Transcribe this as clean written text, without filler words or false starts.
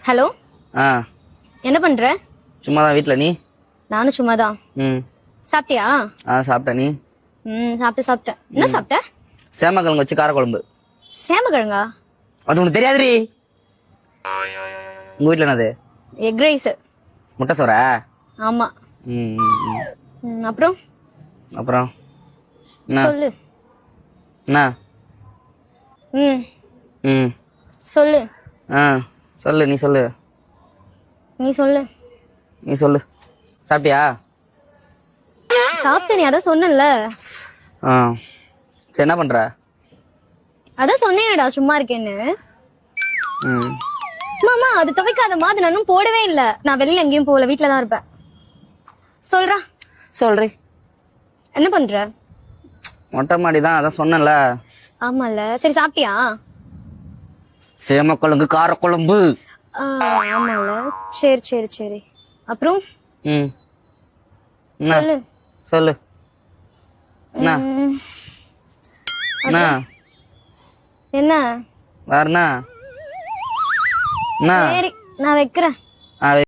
Hello, ஆ என்ன பண்ற? சும்மா தான் வீட்டில். நீ? நானும் சும்மாதான். ம் சாப்பிட்டியா? சாப்பிட்டேன். நீ? சாப்பிட்டேன். என்ன சாப்பிட்ட? சேமக்கிழங்கு வச்சு காரக்குழம்பு. சேமக்கிழங்கா? அது உனக்கு தெரியாதுரி. உங்கள் வீட்டில் என்னது? Egg rice. முட்டை சோறா? ஆமா. ம் ம், ம். அப்புறம் அப்புறம் என்ன? சொல்லு. என்ன? ம் ம் சொல்லு. ஆ சொல்லு. நீ சொல்லு. நீ சொல்லு. நீ சொல்லு. சாப்பிட்டியா? சாப்பிட்ட, நீ அதான் சொன்னல. ஆ சரி, என்ன பண்ணுற? அதான் சொன்னேனடா சும்மா இருக்கேன்னு. ம் மாமா அது துவைக்காதமா, அது நானும் போடவே இல்ல. நான் வெளியில எங்கேயும் போகல, வீட்டுல தான் இருப்பேன். சொல்றா. சொல்றி. என்ன பண்ற? மொட்டை மாடி தான், அதான் சொன்னேன்ல. ஆமால. சரி சாப்பிட்டியா? சேமக்கிழங்கு காரக்குழம்பு. ஆமால. சரி சரி சரி. அப்புறம் ம் என்ன? சொல்லு. சொல்லு. என்ன? என்ன? என்ன? வேற என்ன? என்ன? சரி, நான் வைக்கிறேன். ஆ